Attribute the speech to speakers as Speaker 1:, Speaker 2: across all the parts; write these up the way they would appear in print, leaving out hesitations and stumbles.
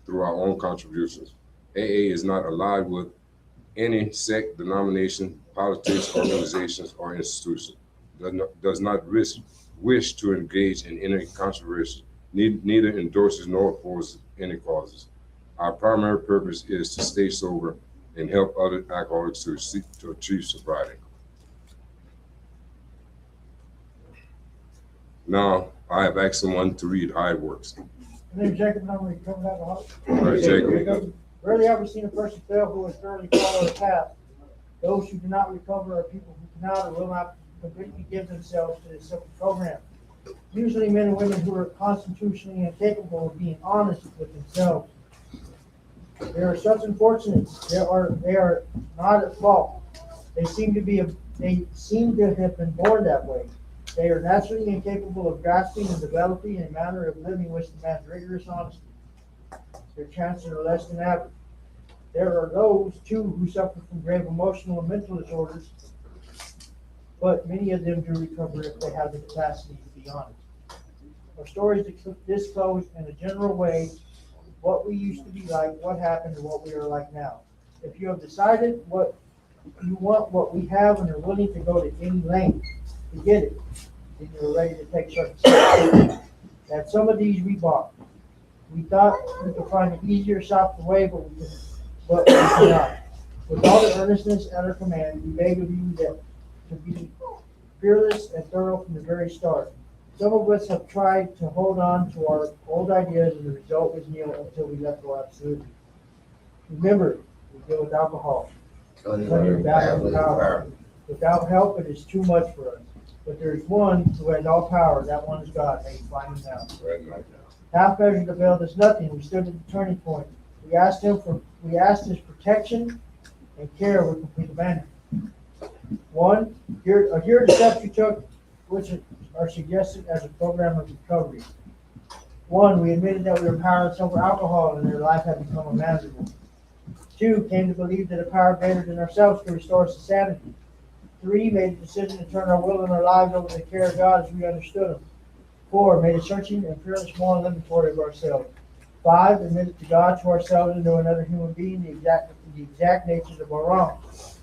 Speaker 1: through our own contributions. AA is not allied with any sect, denomination, politics, organizations, or institution. Does not wish to engage in any controversy, neither endorses nor opposes any causes. Our primary purpose is to stay sober and help other alcoholics to achieve sobriety. Now, I have asked someone to read how it works.
Speaker 2: My name's Jacob, and I'm a recovered alcoholic.
Speaker 1: All right, Jacob.
Speaker 2: Rarely ever seen a person fail who has thoroughly followed a path. Those who do not recover are people who cannot or will not completely give themselves to this simple program. Usually men and women who are constitutionally incapable of being honest with themselves. They are such unfortunates. They are not at fault. They seem to have been born that way. They are naturally incapable of grasping and developing a manner of living which demands rigorous honesty. Their chances are less than average. There are those, too, who suffer from grave emotional and mental disorders, but many of them do recover if they have the capacity to be honest. Our stories disclose in a general way what we used to be like, what happened, and what we are like now. If you have decided what you want, what we have, and are willing to go to any length to get it, then you're ready to take certain steps. And some of these we bought. We thought we could find an easier, softer way, but we cannot. With all the earnestness at our command, we beg of you that to be fearless and thorough from the very start. Some of us have tried to hold on to our old ideas, and the result was nil until we let go absolutely. Remember, we deal with alcohol. Power. Without help, it is too much for us. But there is one who has all power. That one is God. May you find him now.
Speaker 1: Right now.
Speaker 2: Half measure availed us nothing. We stood at the turning point. We asked his protection and care with complete abandon. One, here are the steps we took, which are suggested as a program of recovery. One, we admitted that we were powerless over alcohol and their life had become unmanageable. Two, came to believe that a power greater than ourselves could restore us to sanity. Three, made a decision to turn our will and our lives over to the care of God as we understood him. Four, made a searching and fearless moral inventory of ourselves. Five, admitted to God, to ourselves, and to another human being the exact natures of our wrongs.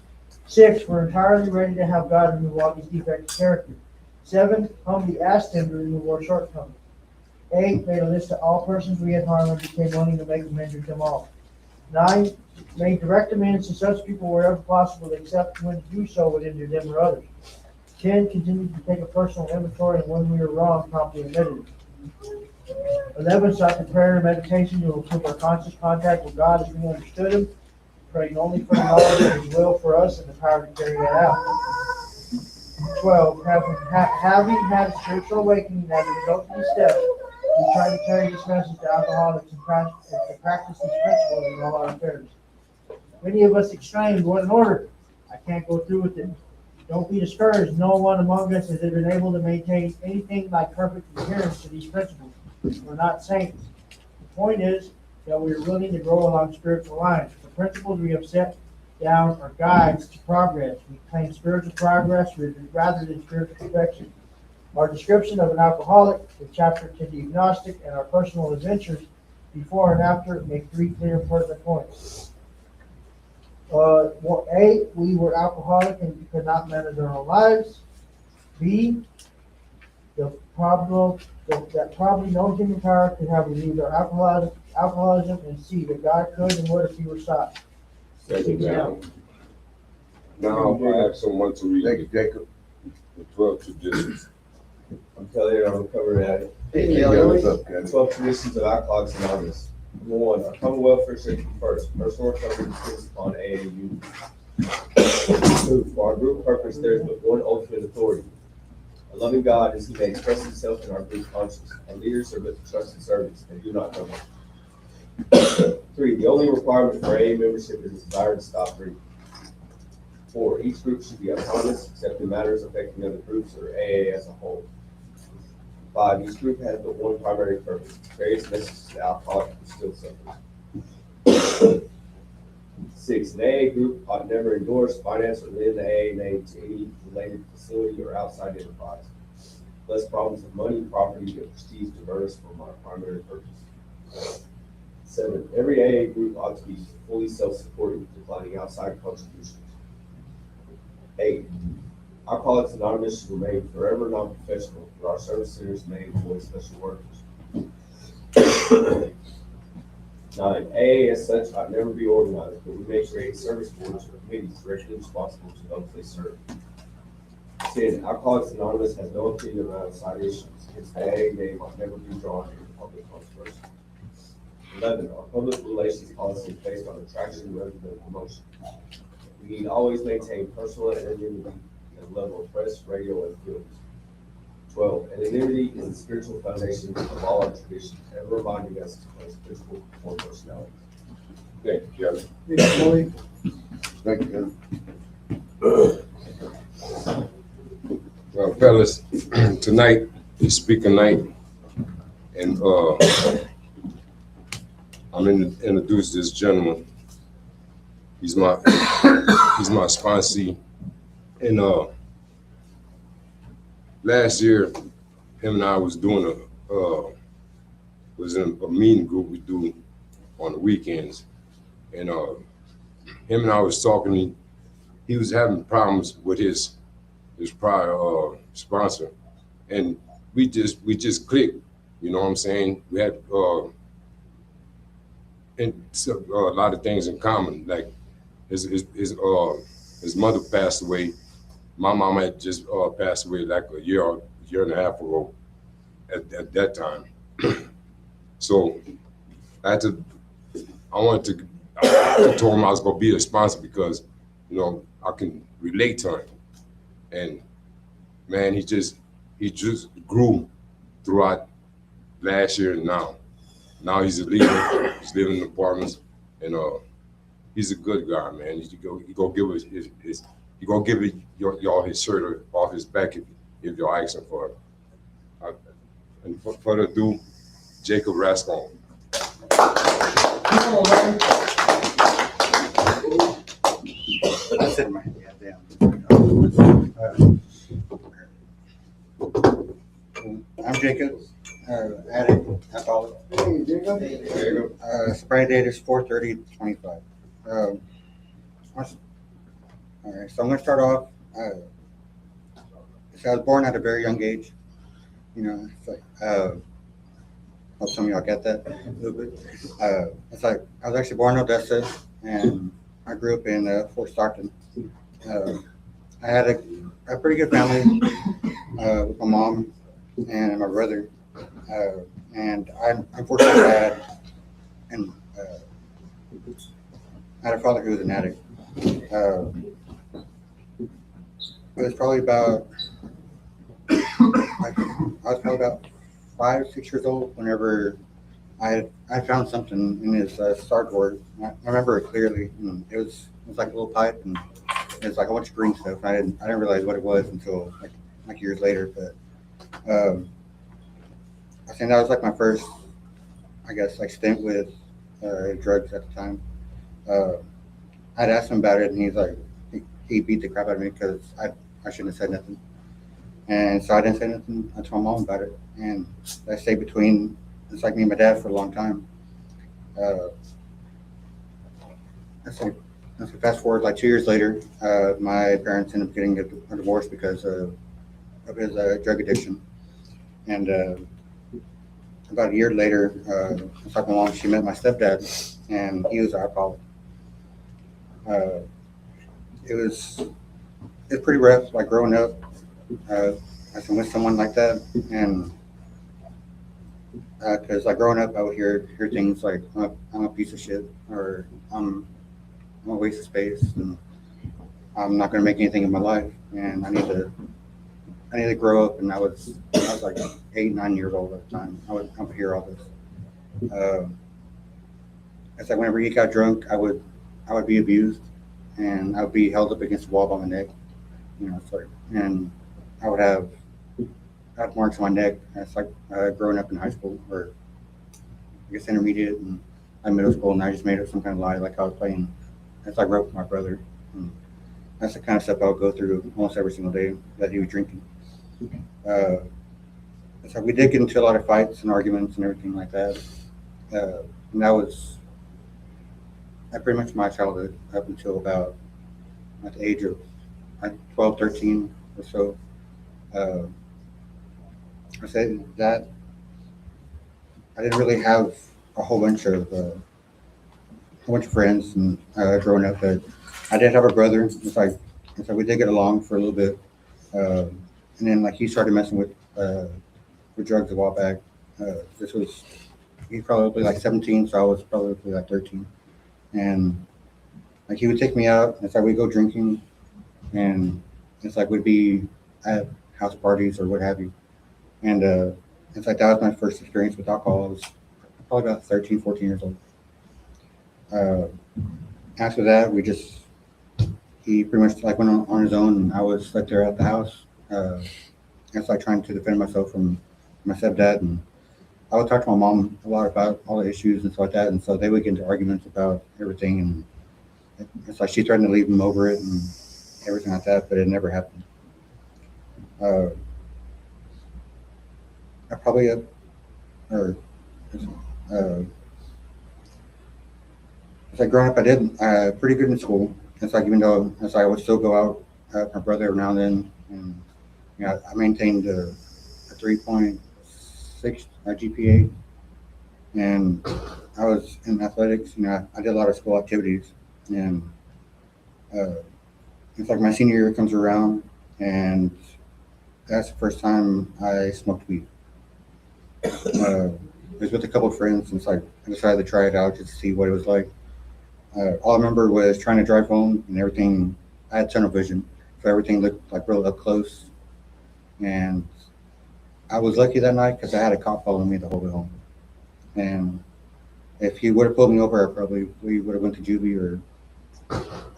Speaker 2: Six, we're entirely ready to have God remove all these defects of character. Seven, humbly asked him to remove our shortcomings. Eight, made a list of all persons we had harmed and became willing to make amends with them all. Nine, made direct amends to such people wherever possible, except when to do so would injure them or others. 10, continued to take a personal inventory, and when we were wrong, promptly admitted it. 11, sought the prayer and meditation to improve our conscious contact with God as we understood him, praying only for the knowledge of his will for us and the power to carry that out. 12, having had a spiritual awakening as a result of these steps, we try to carry this message to alcoholics and to practice these principles in all our affairs. Many of us exclaimed, "What an order! I can't go through with it." Don't be discouraged. No one among us has been able to maintain anything like perfect adherence to these principles. We're not saints. The point is that we are willing to grow along spiritual lines. The principles we have set down are guides to progress. We claim spiritual progress rather than spiritual perfection. Our description of an alcoholic, the chapter to the agnostic, and our personal adventures before and after make three clear and pertinent points. A, we were alcoholic and could not manage our own lives. B, that probably no human power could have relieved our alcoholism. And C, that God could and would if he were sought.
Speaker 1: Second down. Now I have someone to read.
Speaker 3: Thank you, Jacob.
Speaker 1: The 12 traditions.
Speaker 4: I'm Kelly, and I'm a recovery addict.
Speaker 3: Hey, Kelly, what's up, Kelly?
Speaker 4: 12 traditions of Alcoholics Anonymous. Number 1, our common welfare should come first. Personal recovery depends upon AA and unity. 2, for our group purpose, there is but one ultimate authority. A loving God is he may express himself in our group conscience. Our leaders are but trusted servants, and do not know him. 3, the only requirement for AA membership is a desire to stop drinking. 4, each group should be autonomous except in matters affecting other groups or AA as a whole. 5, each group has but one primary purpose: various messages to alcoholics who still suffer. 6, an AA group ought never endorse, finance, or lend the AA name to any related facility or outside enterprise, lest problems of money, property, or prestige divert us from our primary purpose. 7, every AA group ought to be fully self-supporting, declining outside contributions. 8, Alcoholics Anonymous should remain forever non-professional, but our service centers may employ special workers. 9, AA as such ought never be organized, but we may create service boards or committees directly responsible to those they serve. 10, Alcoholics Anonymous has no opinion on outside issues. Hence, the AA name ought never be drawn into public controversy. 11, our public relations policy is based on attraction rather than promotion. We need always maintain personal anonymity at the level of press, radio, and films. 12, anonymity is the spiritual foundation of all our traditions, ever reminding us to place spiritual before personality.
Speaker 1: Thank you, Kevin.
Speaker 3: Thank you, Kevin.
Speaker 1: Well, fellas, tonight is speaker night, and I'm going to introduce this gentleman. He's my sponsee, and last year, him and I was doing was in a meeting group we do on the weekends, and him and I was talking. He was having problems with his prior sponsor, and we just clicked. You know what I'm saying? We had and so, a lot of things in common. Like his mother passed away. My mom had just passed away like a year and a half ago at that time. So I told him I was gonna be a sponsor because, you know, I can relate to him. And man, he just grew throughout last year and now. Now he's a leader. He's living in apartments, and he's a good guy, man. He gonna give us he gonna give y'all his shirt off his back if y'all ask him for it. And for further ado, Jacob Rascon.
Speaker 3: I said my down. I'm Jacob, addict, alcoholic.
Speaker 2: Hey, Jacob.
Speaker 3: Sobriety date is 4/30/25. All right, so I'm going to start off. So I was born at a very young age. You know, it's like, hope some of y'all get that a little bit. It's like I was actually born in Odessa, and I grew up in Fort Stockton. I had a pretty good family with my mom and my brother, and unfortunately I had a father who was an addict. It was probably about I was probably about 5, 6 years old whenever I found something in his star drawer. I remember it clearly. And it was like a little pipe, and it was like a bunch of green stuff. I didn't realize what it was until like years later. But I think that was like my first, I guess, like stint with drugs at the time. I'd asked him about it, and he's like, he beat the crap out of me because I shouldn't have said nothing. And so I didn't say nothing. I told my mom about it, and I stayed between. It's like me and my dad for a long time. Let's say fast forward like 2 years later, my parents ended up getting a divorce because of his drug addiction. And about a year later, it's like my mom, she met my stepdad, and he was an alcoholic. It was pretty rough, like growing up. As I'm with someone like that, and because like growing up, I would hear things like I'm a piece of shit, or I'm a waste of space, and I'm not going to make anything in my life, and I need to grow up. And I was like 8, 9 years old at the time. I would hear all this. It's like whenever he got drunk, I would be abused, and I would be held up against the wall by my neck, you know, and I would have marks on my neck. It's like growing up in high school, or I guess intermediate and middle school, and I just made up some kind of lie, like I was playing. It's like rope with my brother. And that's the kind of stuff I would go through almost every single day that he was drinking. It's like we did get into a lot of fights and arguments and everything like that. and that was pretty much my childhood up until about at the age of like 12, 13 or so. Uh, I say that I didn't really have a whole bunch of friends and growing up, but I did have a brother. It's like we did get along for a little bit, and then like he started messing with drugs a while back. This was he's probably like 17, so I was probably like 13, and like he would take me out. It's like we go drinking, and it's like we'd be at house parties or what have you, and it's like that was my first experience with alcohol. I was probably about 13, 14 years old. Uh, After that, he pretty much like went on his own, and I was like there at the house. It's like trying to defend myself from my stepdad, and I would talk to my mom a lot about all the issues and stuff like that, and so they would get into arguments about everything, and it's like she threatened to leave him over it and everything like that, but it never happened. Uh, I probably or uh, it's like growing up, I did pretty good in school. It's like even though it's like I would still go out with my brother every now and then, and you know, I maintained a 3.6 GPA, and I was in athletics. You know, I did a lot of school activities, and uh, it's like my senior year comes around, and that's the first time I smoked weed. It was with a couple of friends, and it's like I decided to try it out just to see what it was like. All I remember was trying to drive home, and everything. I had tunnel vision, so everything looked like real up close. And I was lucky that night because I had a cop following me the whole way home. And if he would have pulled me over, we would have went to juvie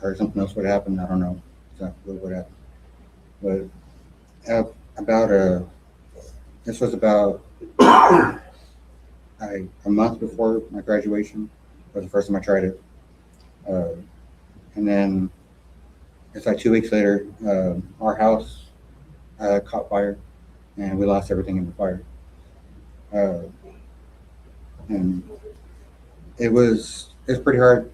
Speaker 3: or something else would have happened. I don't know exactly what would happen. But about this was about a month before my graduation was the first time I tried it. And then it's like 2 weeks later, our house caught fire, and we lost everything in the fire. Uh, and it's pretty hard.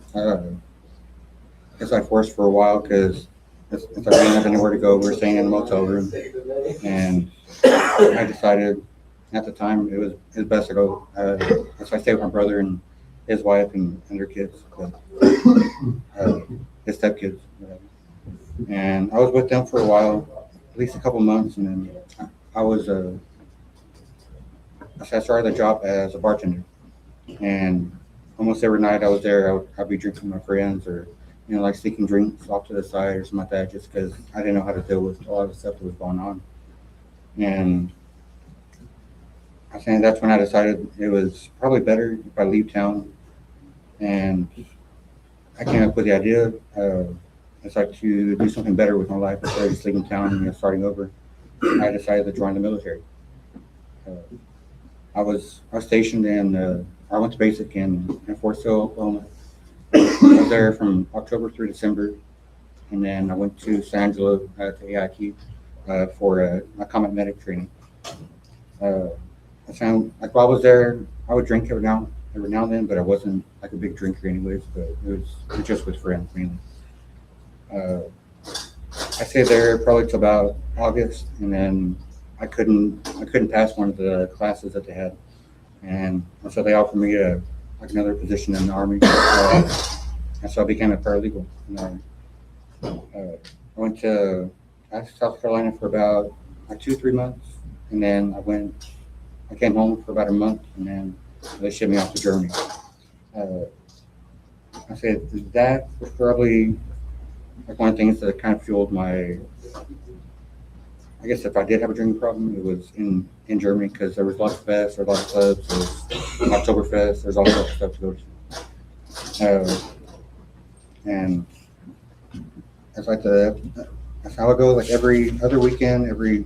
Speaker 3: It's like forced for a while because it's like we didn't have anywhere to go. We were staying in a motel room, and I decided at the time it was best to go. So I stayed with my brother and his wife and their kids, his stepkids. And I was with them for a while, at least a couple months, and then I started a job as a bartender, and almost every night I was there, I'd be drinking with my friends or, you know, like sneaking drinks off to the side or something like that, just because I didn't know how to deal with a lot of the stuff that was going on. And I think that's when I decided it was probably better if I leave town. And I came up with the idea. It's like to do something better with my life instead of just leaving town and, you know, starting over. I decided to join the military. I was stationed I went to basic in Fort Sill, Oklahoma. I was there from October through December, and then I went to San Angelo to AIQ for my combat medic training. I found like while I was there, I would drink every now and then, but I wasn't like a big drinker anyways. But it was just with friends mainly. I stayed there probably till about August, and then I couldn't pass one of the classes that they had, and so they offered me like another position in the Army, and so I became a paralegal. And I went to South Carolina for about like 2-3 months, and then I came home for about a month, and then they shipped me off to Germany. I said that was probably like one of the things that kind of fueled my. I guess if I did have a drinking problem, it was in Germany because there was lots of fests, there were lots of clubs, there was Oktoberfest, there's all sorts of stuff to go to. And it's like that's how I go. Like every other weekend, you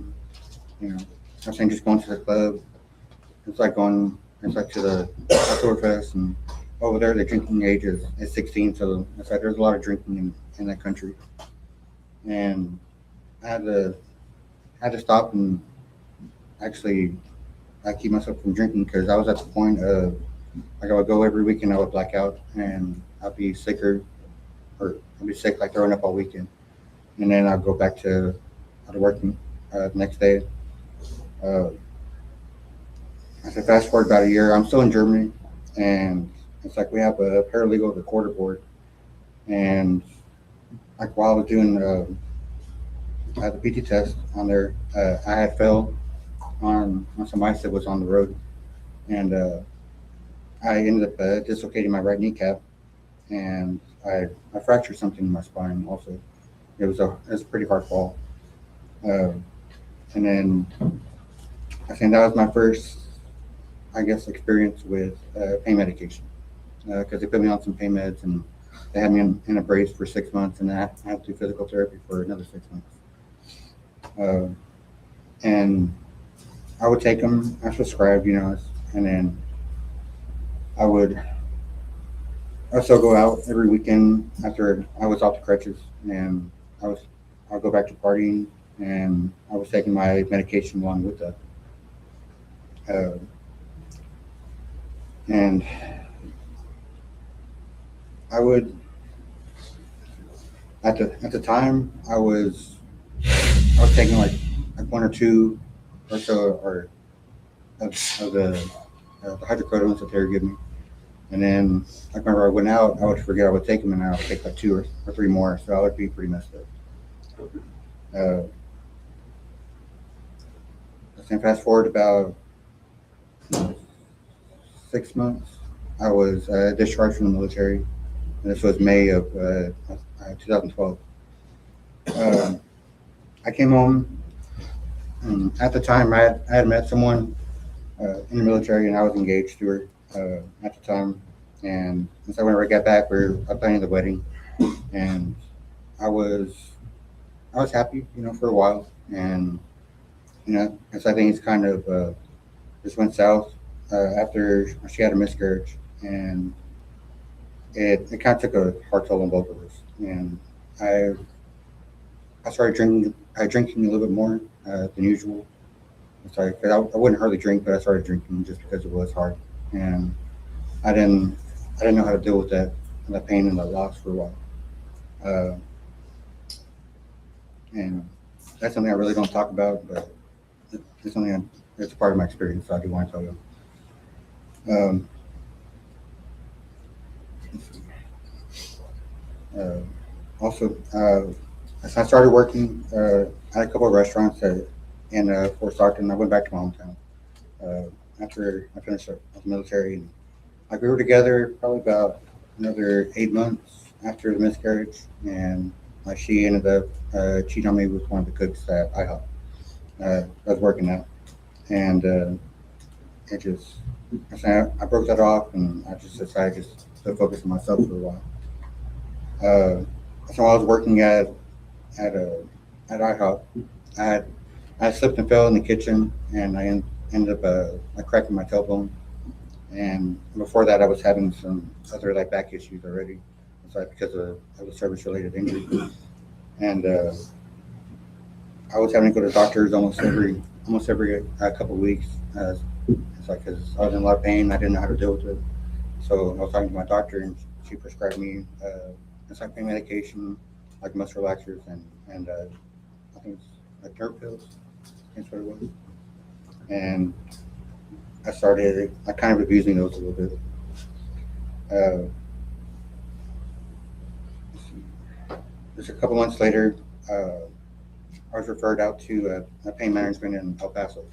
Speaker 3: know, I'm saying just going to the club. It's like to the Oktoberfest, and over there the drinking age is 16, so it's like there's a lot of drinking in that country. And I had to stop and actually keep myself from drinking because I was at the point of Like I would go every weekend, I would black out, and I'd be sicker, or I'd be sick, like throwing up all weekend. And then I'd go back to working the next day. Uh, I said, fast forward about a year, I'm still in Germany, and it's like we have a paralegal at the quarter board. And like while I was doing the PT test on there, I had fell on some ice that was on the road, and I ended up dislocating my right kneecap, and I fractured something in my spine also. It was a pretty hard fall. Uh, and then I think that was my first, I guess, experience with pain medication, because they put me on some pain meds, and they had me in a brace for 6 months, and I had to do physical therapy for another 6 months. And I would take them as prescribed, and then I would still go out every weekend after I was off the crutches, and I'll go back to partying, and I was taking my medication along with that. Uh, and I would at the time I was taking like one or two or so or of the hydrocodone that they were giving me. And then, like, whenever I went out, I would forget I would take them, and I would take like two or three more. So I would be pretty messed up. Uh, and fast forward about 6 months, I was discharged from the military. And this was May of 2012. I came home, and at the time, I had met someone in the military, and I was engaged to her at the time. And so whenever I got back, we were planning the wedding, and I was happy, for a while. And because I think it's kind of just went south after she had a miscarriage, and it kind of took a hard toll on both of us. And I started drinking a little bit more than usual. Sorry, because I wouldn't hardly drink, but I started drinking just because it was hard, and I didn't know how to deal with that pain and the loss for a while. Uh, and that's something I really don't talk about, but it's something it's part of my experience, so I do want to tell you. Also, as I started working at a couple of restaurants in Fort Stockton, I went back to my hometown after I finished the military. And like we were together probably about another 8 months after the miscarriage, and she ended up cheating on me with one of the cooks at IHOP. I was working at, and it just I broke that off, and I just decided just to focus on myself for a while. So I was working at IHOP. I slipped and fell in the kitchen, and I ended up cracking my tailbone. And before that, I was having some other back issues already, because of a service-related injury. And I was having to go to doctors almost every couple of weeks. It's because I was in a lot of pain. I didn't know how to deal with it. So I was talking to my doctor, and she prescribed me pain medication, like muscle relaxers, and I think it's like nerve pills. That's what it was. And I started kind of abusing those a little bit. Just a couple months later, I was referred out to a pain management in El Paso,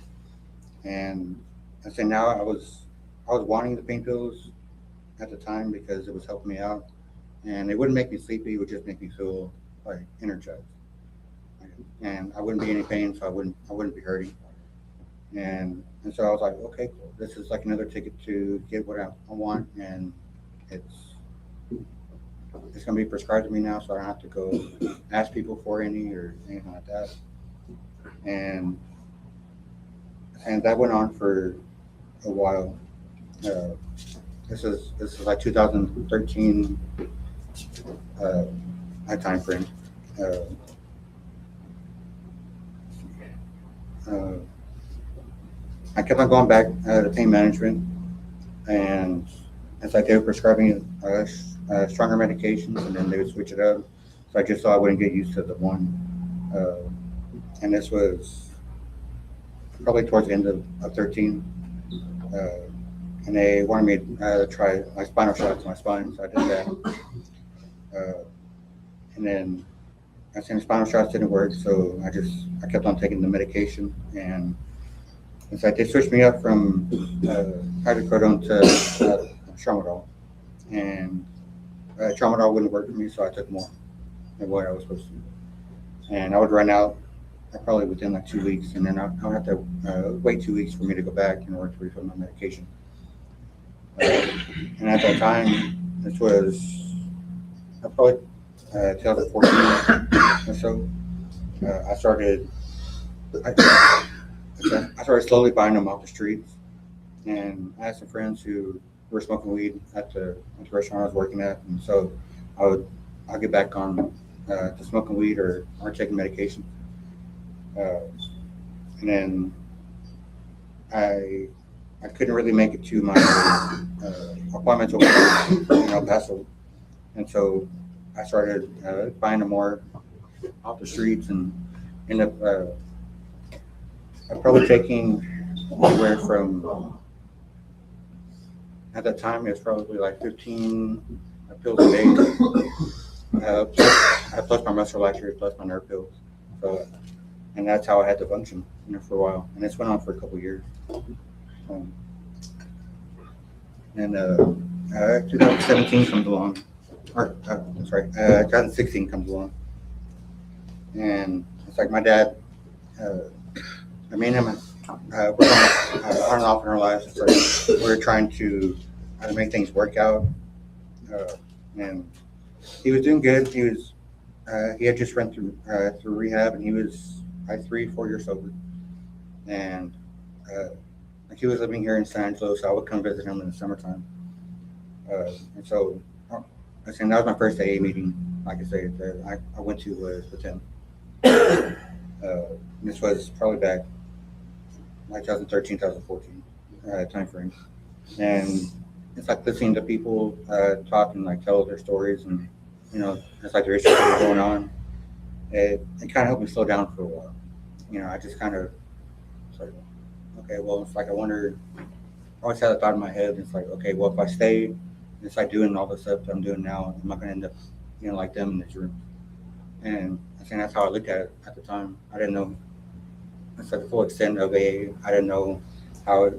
Speaker 3: and I say now I was wanting the pain pills at the time because it was helping me out, and it wouldn't make me sleepy. It would just make me feel energized, and I wouldn't be in any pain, so I wouldn't be hurting. And so I was like, okay, cool. This is another ticket to get what I want, and it's gonna be prescribed to me now, so I don't have to go ask people for any or anything like that. And that went on for a while. This is 2013 my time frame. I kept on going back to pain management. and it's like they were prescribing stronger medications, and then they would switch it up. So I just thought I wouldn't get used to the one. And this was probably towards the end of 13. And they wanted me to try my spinal shots to my spine, so I did that. And then I seen the spinal shots didn't work, so I kept on taking the medication, and it's like they switched me up from hydrocodone to tramadol, and tramadol wouldn't work for me, so I took more than what I was supposed to. And I would run out probably within like 2 weeks, and then I'll have to wait 2 weeks for me to go back in order to refill my medication. And at that time, this was probably 2014 or so. I started slowly buying them off the streets, and I had some friends who were smoking weed at the restaurant I was working at, and so I'll get back on to smoking weed or taking medication. And then I couldn't really make it to my appointments over in El Paso, and so I started buying them more off the streets, and ended up probably taking anywhere from, at that time it was probably like 15 pills a day, plus my muscle relaxers, plus my nerve pills. So, and that's how I had to function, for a while, and this went on for a couple of years. And 2017 comes along, or 2016 comes along, and it's like my dad, me and him, we're on and off in our lives. It's like we're trying to make things work out, and he was doing good. He had just run through rehab, and he was like 3-4 years sober, and like he was living here in San Angelo, so I would come visit him in the summertime. And so I said that was my first AA meeting, like I said, that I went to was with him. This was probably back like 2013, 2014 time frame. And it's like listening to people talk and like tell their stories, and it's like their issues that were going on. It kind of helped me slow down for a while. I just kind of like, okay, well, it's like I wonder. I always had a thought in my head. It's like, okay, well, if I stay, it's like doing all the stuff that I'm doing now, I'm not gonna end up, like them in this room. And I think that's how I looked at it at the time. I didn't know. It's like the full extent of AA. I didn't know I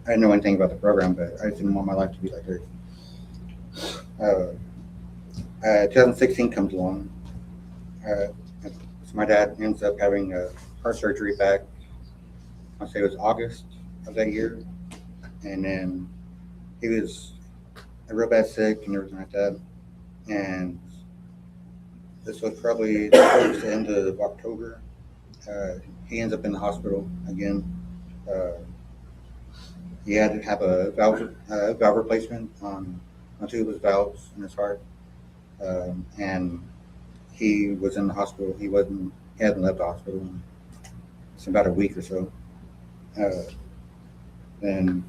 Speaker 3: didn't know anything about the program, but I just didn't want my life to be like theirs. 2016 comes along. So my dad ends up having heart surgery back, I'll say it was August of that year. And then he was real bad sick and everything like that. And this was probably towards the end of October. He ends up in the hospital again. He had to have a valve replacement on two of his valves in his heart. And he was in the hospital. He hadn't left the hospital in about a week or so. Then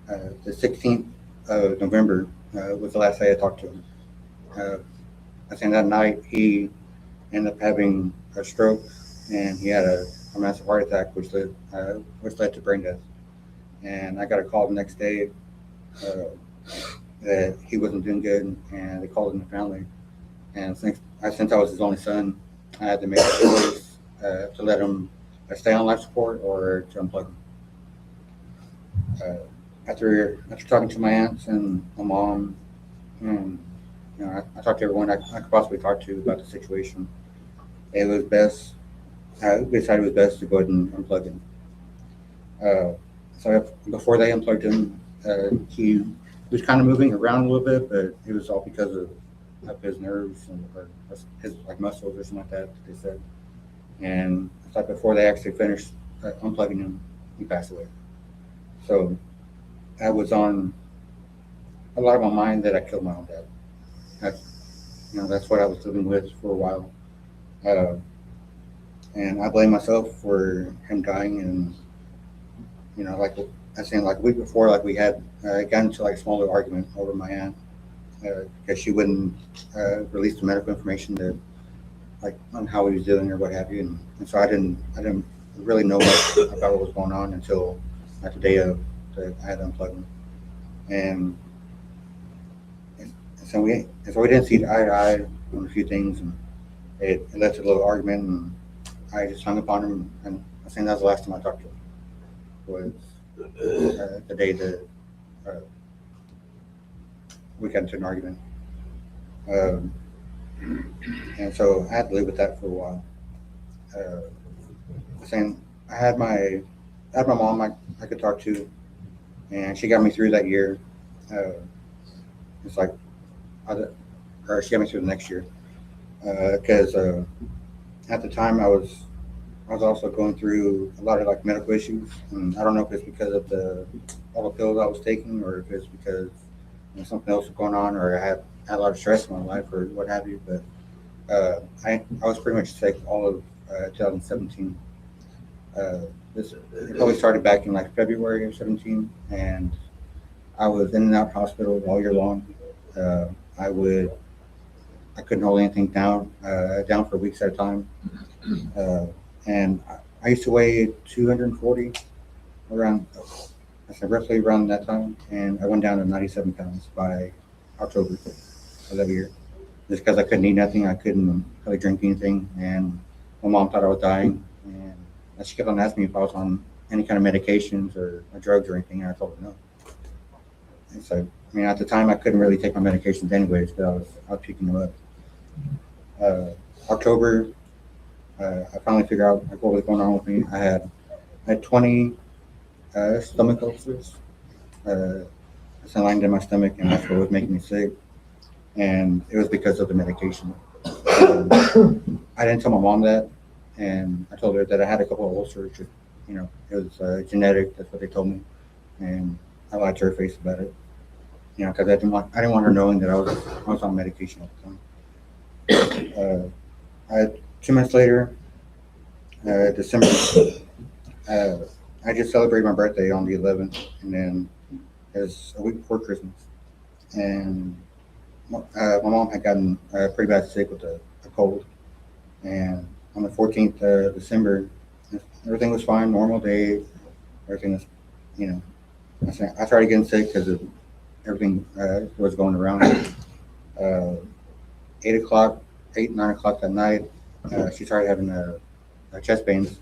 Speaker 3: the 16th of November was the last day I talked to him. I think that night he ended up having a stroke, and he had a massive heart attack, which led to brain death. And I got a call the next day that he wasn't doing good, and they called in the family. And since I was his only son, I had to make a choice to let him stay on life support or to unplug him. After talking to my aunts and my mom, and I talked to everyone I could possibly talk to about the situation. It was best. We decided it was best to go ahead and unplug him. So before they unplugged him, he was kind of moving around a little bit, but it was all because of his nerves or his like muscles or something like that, they said. And it's like before they actually finished unplugging him, he passed away. So that was on a lot of my mind that I killed my own dad. That's what I was living with for a while. And I blame myself for him dying, and like I seen like a week before, like we had got into like a small little argument over my aunt because she wouldn't release the medical information that like on how he was doing or what have you, and so I didn't really know much about what was going on until like the day of I had unplugged him, and, and so we didn't see eye to eye on a few things, and it led to a little argument, and I just hung up on him, and I think that was the last time I talked to him was the day that uh, we got into an argument. Um, and so I had to live with that for a while. Saying I had my mom I could talk to, and she got me through that year. Uh, it's like, or she got me through the next year because at the time I was also going through a lot of like medical issues, and I don't know if it's because of all the pills I was taking, or if it's because something else was going on, or I had a lot of stress in my life, or what have you. But I was pretty much sick all of 2017. It probably started back in like February of 17, and I was in and out of hospital all year long. Uh, I would I couldn't hold anything down for weeks at a time. And I used to weigh 240 around, I said roughly around that time, and I went down to 97 pounds by October of that year. Just because I couldn't eat nothing, I couldn't really drink anything, and my mom thought I was dying, and she kept on asking me if I was on any kind of medications or drugs or anything, and I told her no. And so, I mean, at the time, I couldn't really take my medications anyways, because I was picking them up. October, I finally figured out like what was going on with me. I had 20 stomach ulcers. It's lined in my stomach, and that's what was making me sick. And it was because of the medication. I didn't tell my mom that, and I told her that I had a couple of ulcers. Just, it was genetic. That's what they told me, and I lied to her face about it. Because I didn't want her knowing that I was on medication at the time. 2 months later, December, I just celebrated my birthday on the 11th, and then it was a week before Christmas, and my mom had gotten pretty bad sick with a cold, and on the 14th of December, everything was fine, normal day, everything was, I started getting sick because of everything was going around. 9 o'clock that night, she started having chest pains,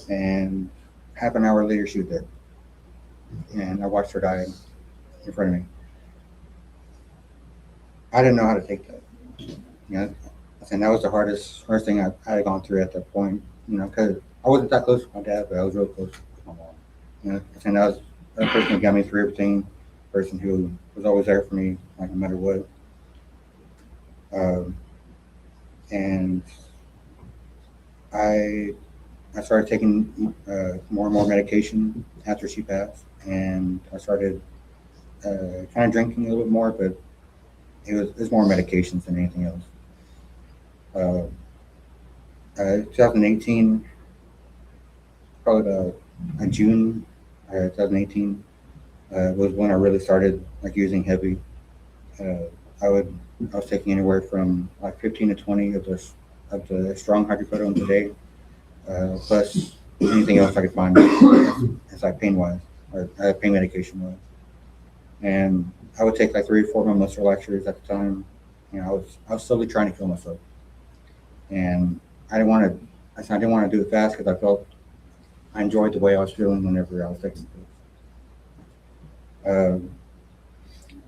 Speaker 3: and half an hour later she was dead, and I watched her die in front of me. I didn't know how to take that. I think that was the hardest thing I had gone through at that point. Because I wasn't that close to my dad, but I was real close to my mom. I think that was the person who got me through everything. Person who was always there for me, like no matter what. And I started taking more and more medication after she passed, and I started kind of drinking a little bit more, but it was more medications than anything else. 2018, probably June 2018 was when I really started like using heavy. I was taking anywhere from like 15 to 20 of the strong hydrocodone a day, plus anything else I could find. It's like pain wise or pain medication wise. And I would take like 3 or 4 of my muscle relaxers at the time. I was slowly trying to kill myself, and I didn't want to do it fast because I felt I enjoyed the way I was feeling whenever I was taking pills.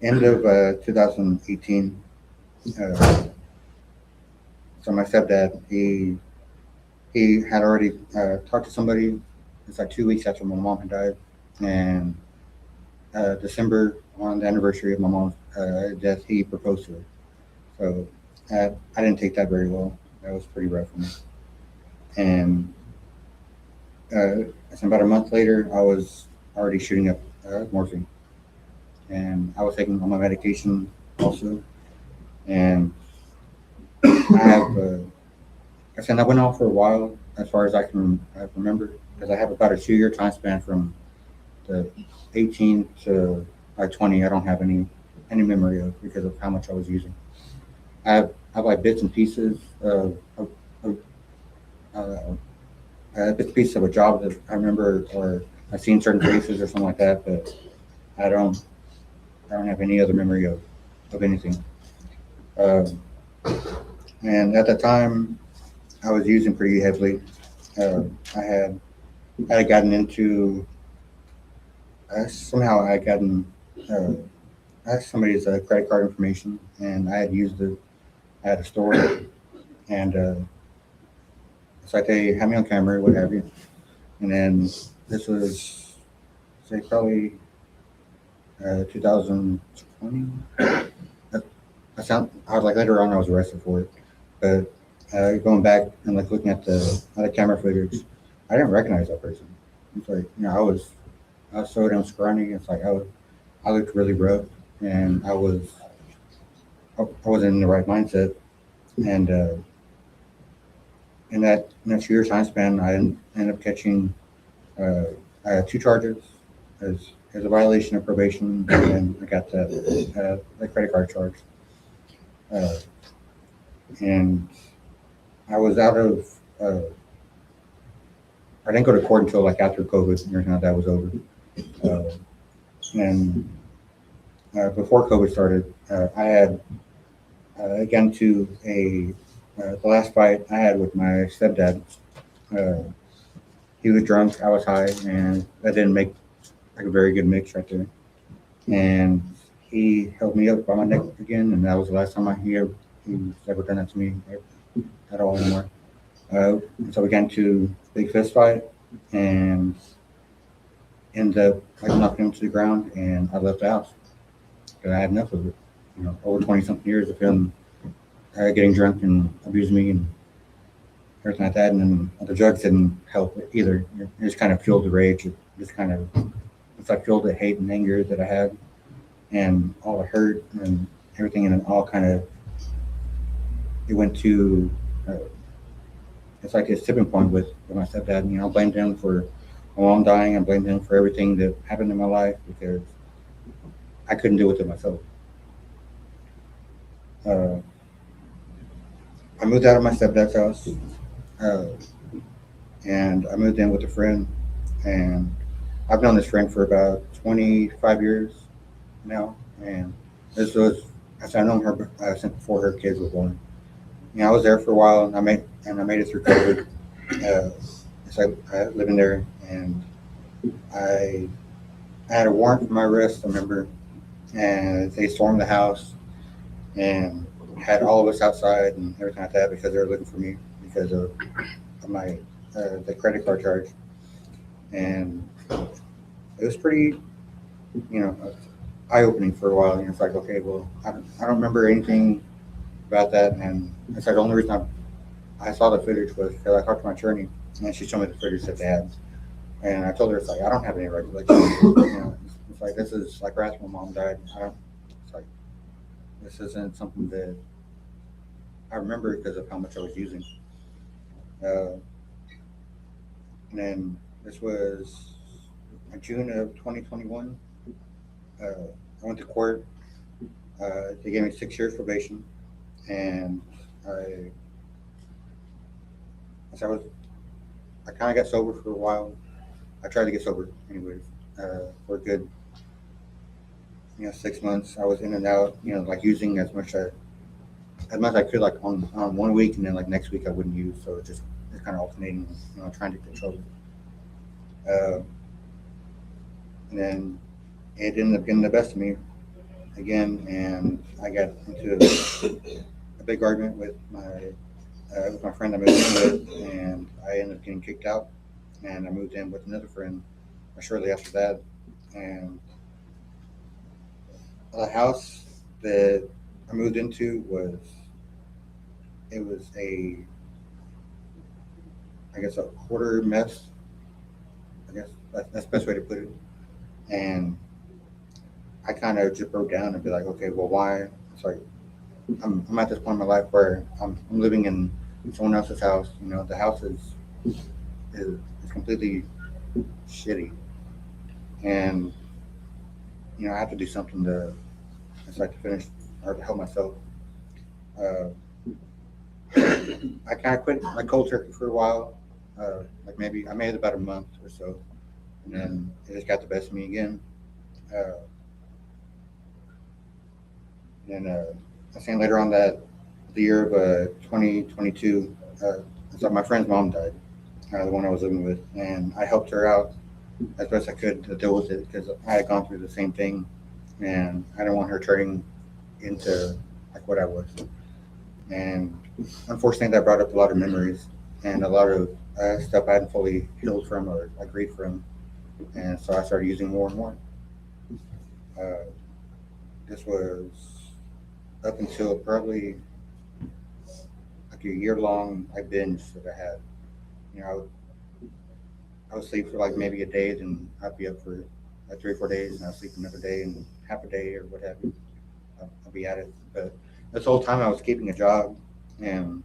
Speaker 3: End of 2018. So my stepdad, he had already talked to somebody. It's like 2 weeks after my mom had died, and December, on the anniversary of my mom's death, he proposed to her. So I didn't take that very well. That was pretty rough for me. And about a month later, I was already shooting up morphine, and I was taking all my medication also. And I went off for a while, as far as I can remember, because I have about a 2-year time span from the 18 to 20, I don't have any memory of because of how much I was using. I have like bits and pieces of bits and pieces of a job that I remember, or I've seen certain faces or something like that, but I don't have any other memory of anything. Um, and at the time, I was using pretty heavily. I had gotten into somehow I had gotten I had somebody's credit card information, and I had used it at a store, and it's like they had me on camera, what have you. And then this was say probably 2020. I was like later on I was arrested for it, but going back and like looking at the camera footage, I didn't recognize that person. It's like I was so damn scrawny. It's like I looked really rough, and I wasn't in the right mindset. And in that next year's time span, I ended up catching I had 2 charges as a violation of probation, and then I got the credit card charge. Uh, and I was out of. I didn't go to court until like after COVID and everything like that was over. And before COVID started, I had gotten to the last fight I had with my stepdad. He was drunk, I was high, and that didn't make like a very good mix right there. And he held me up by my neck again, and that was the last time he's ever done that to me at all anymore. So we got into a big fist fight, and ended up like knocking him to the ground, and I left the house because I had enough of it. Over 20-something years of him getting drunk and abusing me and everything like that. And then the drugs didn't help either. It just kind of fueled the rage. It's like fueled the hate and anger that I had, and all the hurt and everything, and it all kind of it went to. It's like this tipping point with my stepdad. I blamed him for my mom dying. I blamed him for everything that happened in my life because I couldn't deal with it myself. I moved out of my stepdad's house, and I moved in with a friend. And I've known this friend for about 25 years now. And I've known her since before her kids were born. I was there for a while, and I made it through COVID. So I living there, and I had a warrant for my arrest, I remember, and they stormed the house and had all of us outside and everything like that because they were looking for me because of my the credit card charge. And it was pretty, eye-opening for a while. It's like, okay, well, I don't remember anything about that, and it's like the only reason I saw the footage was because I talked to my attorney, and she showed me the footage that they had, and I told her, it's like, I don't have any recollection. It's like, this is like right after my mom died. It's like, this isn't something that I remember because of how much I was using. And then this was in June of 2021. I went to court. They gave me 6 years probation, and I kind of got sober for a while. I tried to get sober anyways, for a good, 6 months. I was in and out, like using as much as I could, like on 1 week, and then like next week I wouldn't use. So it's kind of alternating, trying to control it. And then it ended up getting the best of me again, and I got into a big argument with my friend I moved in with, and I ended up getting kicked out, and I moved in with another friend shortly after that. And the house that I moved into was I guess a quarter mess. I guess that's the best way to put it. And I kind of just broke down and be like, okay, well, why? It's like I'm at this point in my life where I'm living in someone else's house. The house is completely shitty, and I have to do something to, it's like to finish or to help myself. Uh, I kind of quit my cold turkey for a while, like maybe I made it about a month or so, and then it just got the best of me again. Uh, and I think later on that the year of 2022, so my friend's mom died, the one I was living with, and I helped her out as best I could to deal with it because I had gone through the same thing, and I didn't want her turning into like what I was. And unfortunately, that brought up a lot of memories and a lot of stuff I hadn't fully healed from or agreed from, and so I started using more and more. Uh, this was up until probably like a year long binge that I had. I would sleep for like maybe a day, then I'd be up for like 3 or 4 days, and I'd sleep another day and half a day or what have you. I'll be at it. But this whole time I was keeping a job, and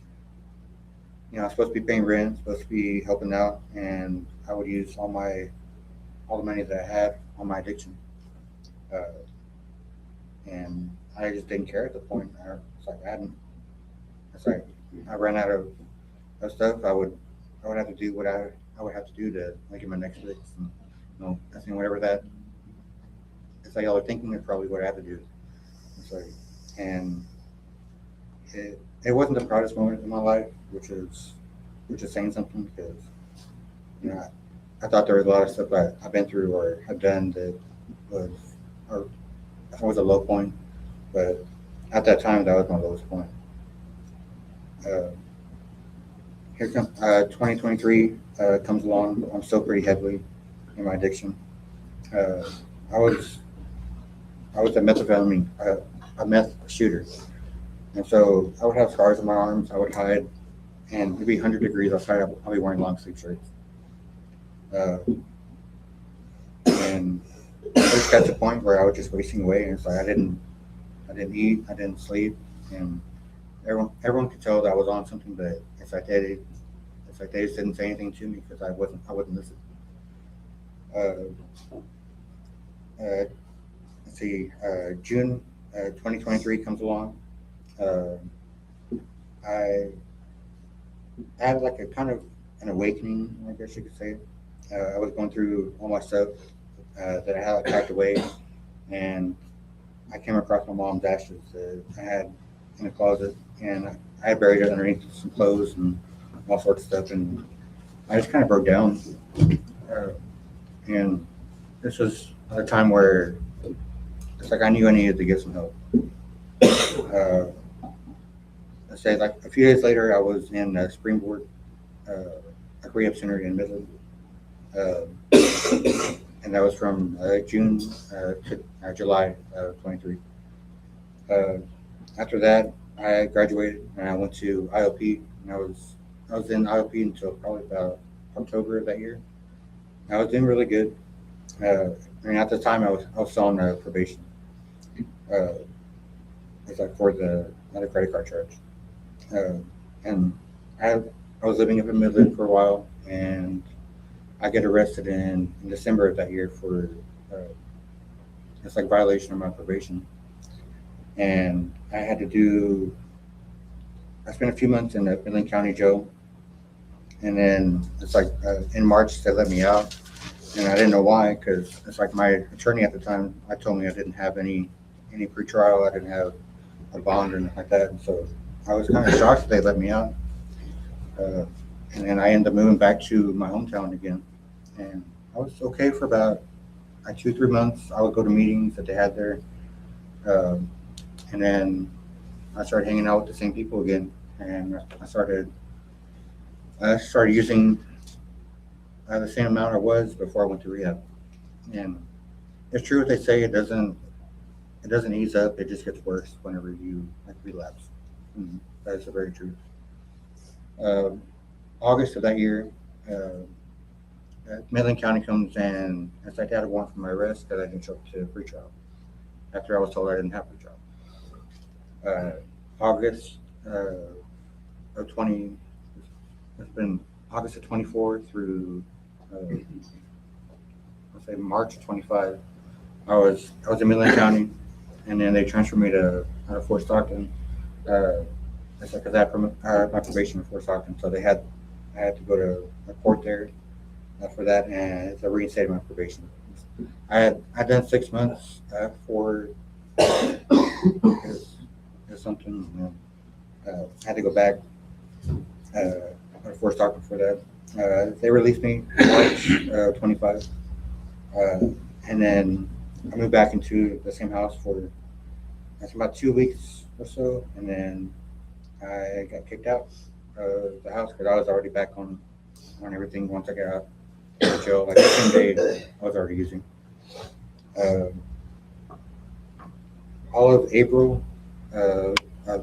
Speaker 3: I was supposed to be paying rent, supposed to be helping out, and I would use all the money that I had on my addiction. Uh, and I just didn't care at the point. It's like it's like I ran out of stuff. I would have to do what I would have to do to like get my next fix. And, I think whatever that it's like y'all are thinking is probably what I have to do. It's like, and it wasn't the proudest moment in my life, which is saying something because I thought there was a lot of stuff I've been through or have done that was or was a low point, but at that time that was my lowest point. Uh, Here comes 2023 comes along. I'm still pretty heavily in my addiction. Uh, I was a methamphetamine, a meth shooter, and so I would have scars on my arms. I would hide, and it'd be 100 degrees outside. I'll be wearing long sleeve shirts, and it just got to the point where I was just wasting away, and it's like I didn't eat, I didn't sleep, and everyone could tell that I was on something, but it's like they just didn't say anything to me because I wasn't listening. Let's see, June 2023 comes along. Uh, I had like a kind of an awakening, I guess you could say. I was going through all my stuff that I had like, packed away, and I came across my mom's ashes that I had in the closet, and I had buried it underneath some clothes and all sorts of stuff, and I just kind of broke down. And this was a time where it's like I knew I needed to get some help. Let's say like a few days later, I was in Springboard, a rehab center in Midland, and that was from June to July of 23. After that, I graduated and I went to IOP, and I was in IOP until probably about October of that year. I was doing really good. At the time, I was still on probation. It's like for another credit card charge. And I was living up in Midland for a while, and I get arrested in December of that year for it's like violation of my probation. And I spent a few months in the Midland County Jail, and then it's like in March they let me out, and I didn't know why because it's like my attorney at the time I told me I didn't have any pretrial, I didn't have a bond or anything like that, and so I was kind of shocked that they let me out. And then I ended up moving back to my hometown again, and I was okay for about like 2-3 months. I would go to meetings that they had there, and then I started hanging out with the same people again, and I started using the same amount I was before I went to rehab. And it's true what they say, it doesn't ease up, it just gets worse whenever you like relapse. And that is the very truth. August of that year, Midland County comes and it's like they had a warrant for my arrest because I didn't show up to pretrial after I was told I didn't have pretrial. August of 20, it's been August of 24 through let's say March 25. I was in Midland County, and then they transferred me to Fort Stockton. That's because I had my probation in Fort Stockton, so I had to go to a court there for that, and it's a reinstated my probation. I done 6 months for something. I had to go back Fort Stockton for that. They released me March 25, and then I moved back into the same house for that's about 2 weeks or so, and then I got kicked out of the house because I was already back on everything once I got out of jail. Like the same day I was already using. All of April of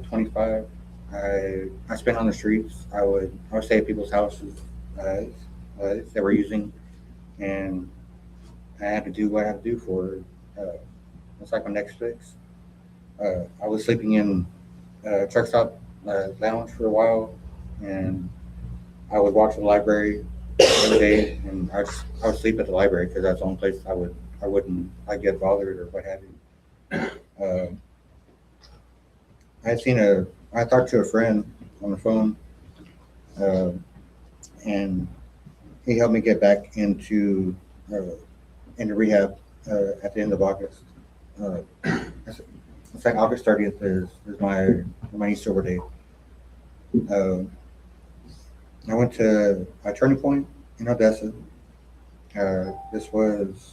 Speaker 3: 25, I spent on the streets. I would stay at people's houses they were using, and I had to do what I had to do for it's like my next fix. I was sleeping in truck stop lounge for a while, and I would walk to the library every day, and I would sleep at the library because that's the only place I wouldn't get bothered or what have you. I talked to a friend on the phone, and he helped me get back into rehab at the end of August. It's like August 30th is my Easter over day. I went to a Turning Point in Odessa. This was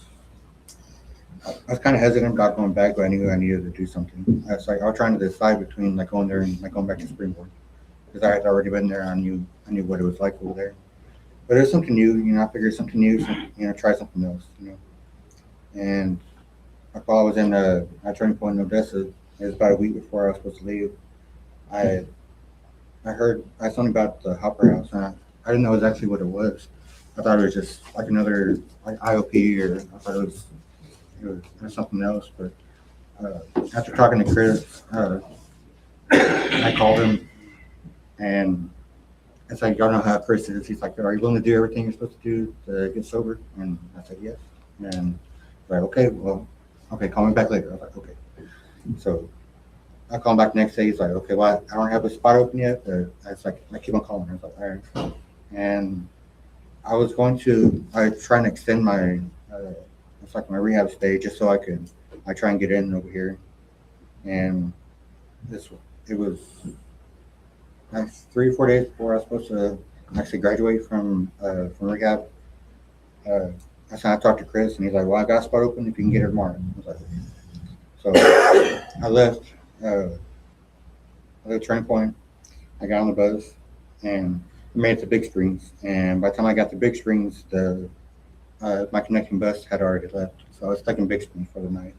Speaker 3: I was kind of hesitant about going back, but I knew I needed to do something. It's like I was trying to decide between like going there and like going back to Springboard because I had already been there. I knew what it was like over there. But it was something new, I figured something new, try something else, And while I was in a Turning Point in Odessa, it was about a week before I was supposed to leave. I heard something about the Hopper House, and I didn't know exactly what it was. I thought it was just like another like IOP, or I thought it was something else. But after talking to Chris, I called him, and it's like, y'all know how Chris is. He's like, are you willing to do everything you're supposed to do to get sober? And I said, yes. And he's like, okay, call me back later. I was like, okay. So I called him back the next day. He's like, okay, well, I don't have a spot open yet. But it's like, I keep on calling. I was like, all right. And I was trying to extend my, it's like my rehab stay just so I try and get in over here. And it was like 3 or 4 days before I was supposed to actually graduate from rehab. I talked to Chris, and he's like, well, I got a spot open if you can get it tomorrow. I was like, okay. So I left Turning Point. I got on the bus and made it to Big Springs. And by the time I got to Big Springs, my connecting bus had already left. So I was stuck in Big Springs for the night.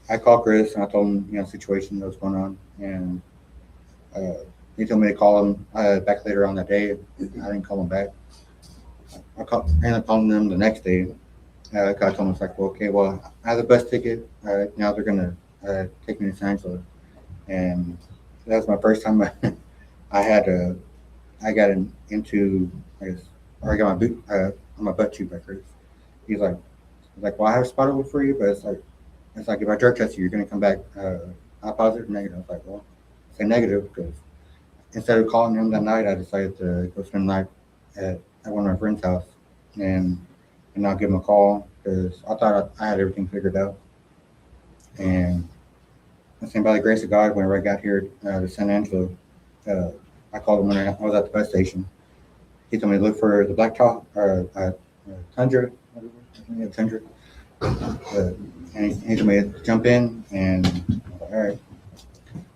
Speaker 3: I called Chris and I told him, the situation that was going on. And he told me to call him back later on that day. I didn't call him back. I ended up calling them the next day. I told him, it's like, well, okay, well, I have a bus ticket. Now they're going to take me to San Angelo. And that was my first time I got into, I got my butt chewed by Chris. He's like, well, I have a spot over for you, but it's like if I drug test you, you're going to come back positive or negative. I was like, well, say negative, because instead of calling him that night, I decided to go spend the night at one of my friend's house and not give him a call because I thought I had everything figured out. And by the grace of God, whenever I got here to San Angelo, I called him when I was at the bus station. He told me to look for the black top Tundra, Tundra. And he told me to jump in, and I was like, all right.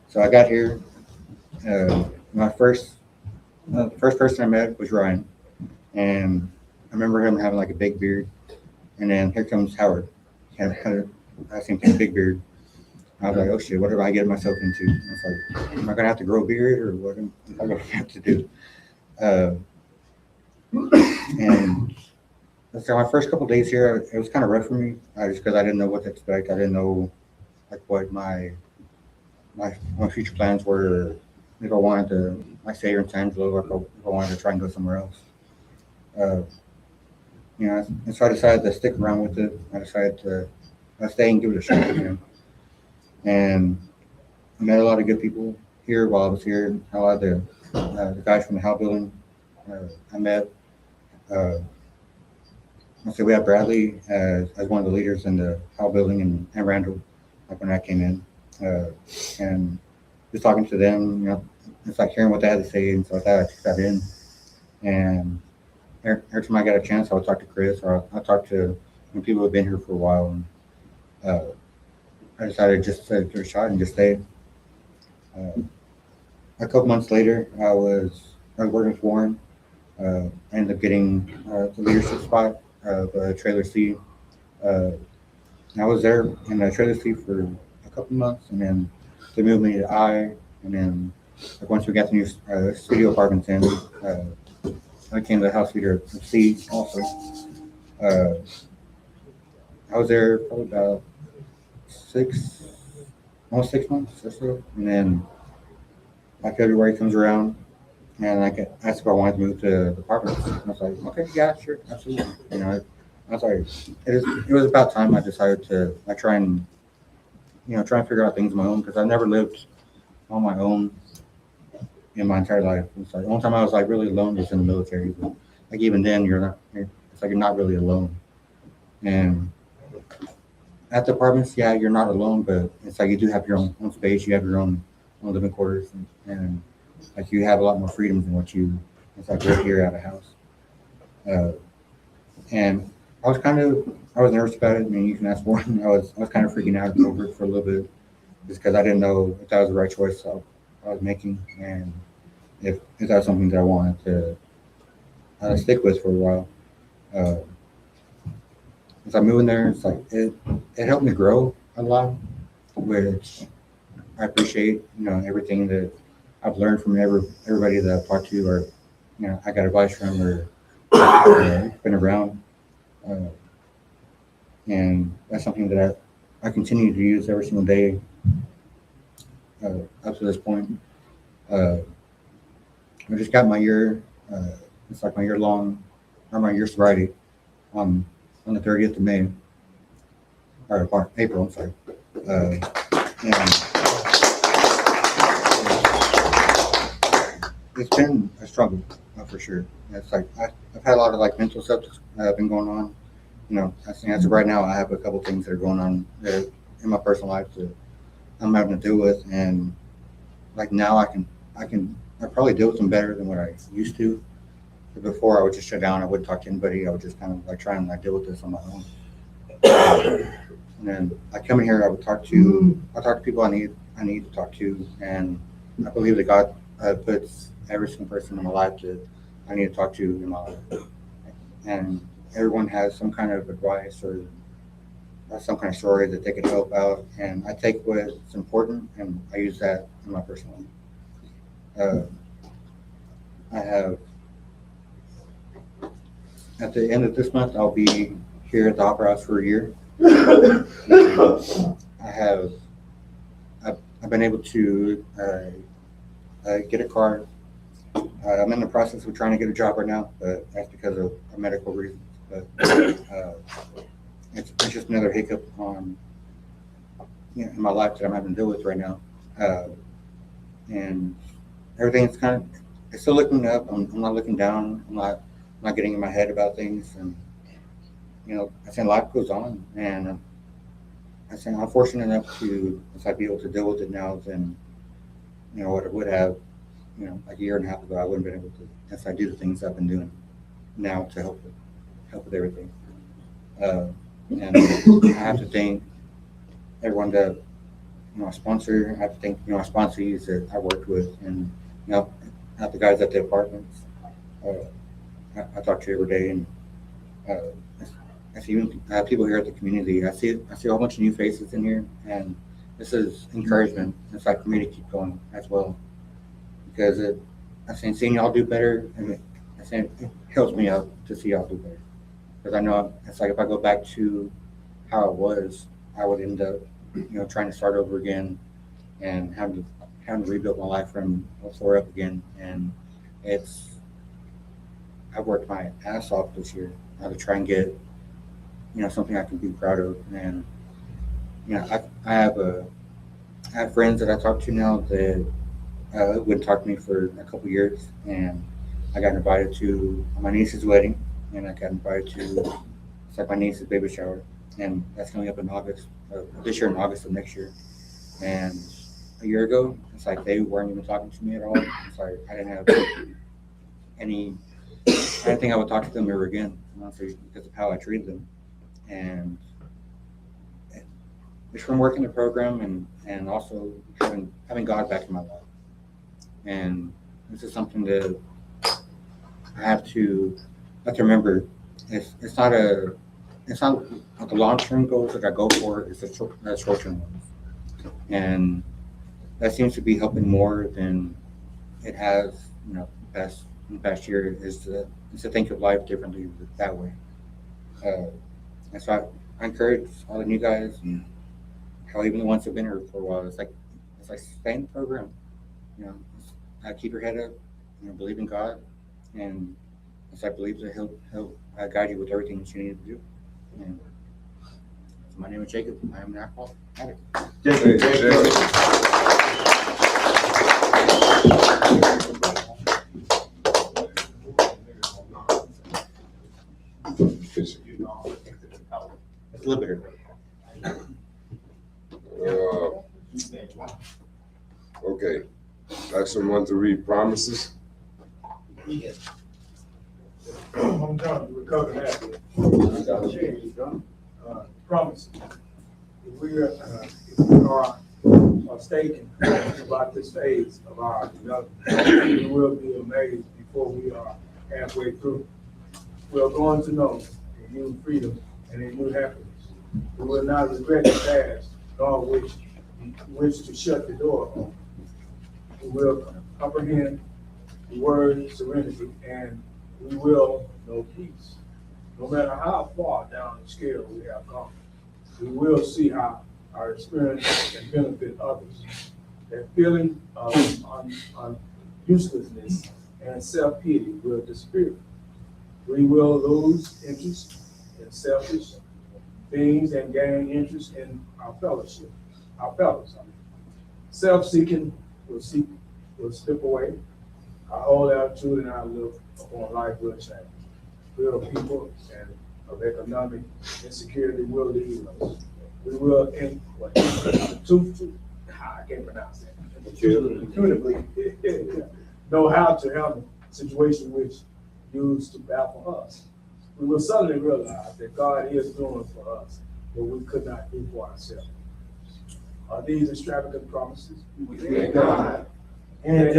Speaker 3: So I got here. The first person I met was Ryan, and I remember him having like a big beard. And then here comes Howard. He had I think a big beard. I was like, oh shit, what did I get myself into? I was like, am I gonna have to grow a beard, or what am I gonna have to do? And so my first couple of days here, it was kind of rough for me, just because I didn't know what to expect. I didn't know like what my future plans were. If I wanted to stay here in San Angelo, or if I wanted to try and go somewhere else. you know, and so I decided to stick around with it. I decided to stay and give it a shot, you know. And I met a lot of good people here while I was here. A lot of the guys from the Howe building I met. Uh, let's say we had Bradley as one of the leaders in the Howe building and Randall, like when I came in. And just talking to them, you know, it's like hearing what they had to say and so I thought I took that in. And every time I got a chance, I would talk to Chris or I'll talk to people who've been here for a while. And uh, I decided just to give it a shot and just stay. Uh, a couple months later, I was working for Warren. I ended up getting the leadership spot of Trailer C. Uh, I was there in Trailer C for a couple months, and then they moved me to I, and then like once we got the new studio apartments in, I became the house leader of C also. Uh, I was there probably about almost 6 months or so, and then like February comes around, and I get asked if I wanted to move to the apartments. And I was like, okay, yeah, sure, absolutely. You know, I was like, it was about time I decided to try and try and figure out things on my own because I've never lived on my own in my entire life. It's like the only time I was like really alone was in the military. But, like even then, it's like you're not really alone. And at the apartments, yeah, you're not alone, but it's like you do have your own space. You have your own living quarters, and like you have a lot more freedoms than what you it's like right here at a house. Uh, and I was nervous about it. I mean, you can ask Warren. I was kind of freaking out over it for a little bit, just because I didn't know if that was the right choice I was making, and if that was something that I wanted to stick with for a while. Uh, as I moved in there, it's like it helped me grow a lot, which I appreciate. You know, everything that I've learned from everybody that I've talked to, or I got advice from, or been around, uh, and that's something that I continue to use every single day up to this point. Uh, I just got my year. It's like my year long, or my year sobriety on the 30th of May, or April. I'm sorry. And it's been a struggle for sure. It's like I've had a lot of like mental stuff that's been going on. You know, as of right now, I have a couple things that are going on in my personal life that I'm having to deal with, and like now I probably deal with them better than what I used to. But before I would just shut down. I wouldn't talk to anybody. I would just kind of like try and like deal with this on my own. And then I come in here. I talk to people I need to talk to, and I believe that God puts every single person in my life that I need to talk to in my life. And everyone has some kind of advice or some kind of story that they can help out, and I take what's important and I use that in my personal life. I have at the end of this month I'll be here at the Opera House for a year. I have I've been able to get a car. I'm in the process of trying to get a job right now, but that's because of medical reasons. But it's just another hiccup on in my life that I'm having to deal with right now, and everything's it's still looking up. I'm not looking down. I'm not getting in my head about things, and I think life goes on, and I think I'm fortunate enough to be able to deal with it now than what I would have like a year and a half ago. I wouldn't have been able to if I do the things I've been doing now to help with everything. And I have to thank everyone that I sponsor. I have to thank my sponsees that I worked with, and not the guys at the apartments. I talk to every day, and I see people here at the community. I see a whole bunch of new faces in here, and this is encouragement. It's like for me to keep going as well, because I think seeing y'all do better, and I think it helps me out to see y'all do better. Because I know it's like if I go back to how I was, I would end up trying to start over again and having to rebuild my life from the floor up again. And I've worked my ass off this year, I could try and get, something I can be proud of. And, I have friends that I talk to now that wouldn't talk to me for a couple years, and I got invited to my niece's wedding, and I got invited to it's like my niece's baby shower, and that's coming up in August, this year in August of next year. And a year ago, it's like they weren't even talking to me at all. It's like I didn't have any. I didn't think I would talk to them ever again, honestly, because of how I treated them. And it's from working the program and also having God back in my life. And this is something that I have to remember. It's not like a long-term goals that I go for. It's a short-term ones, and that seems to be helping more than it has. In the past year is to think of life differently that way. And so I encourage all of you guys, and how even the ones who've been here for a while. It's like stay in the program. Keep your head up. Believe in God, and I believe that He'll guide you with everything that you need to do. And my name is Jacob. I am an alcohol addict.
Speaker 1: Hey, Jacob.
Speaker 3: It's a little bit.
Speaker 1: Okay. Like someone to read promises.
Speaker 5: I'm done, we covered that. Promise. If we are mistaken about this phase of our development, we will be amazed before we are halfway through. We are going to know a new freedom and a new happiness. We will not regret the past, nor wish to shut the door on. We will comprehend the word serenity, and we will know peace. No matter how far down the scale we have gone, we will see how our experience can benefit others. That feeling of uselessness and self-pity will disappear. We will lose interest in selfish things and gain interest in our fellows. Self-seeking will slip away. Our whole attitude and our look upon life will change. Real people and of economic insecurity will leave us. We will I can't pronounce that. Intuitively know how to handle situations which used to baffle us. We will suddenly realize that God is doing for us what we could not do for ourselves. Are these extravagant promises?
Speaker 2: God.
Speaker 5: And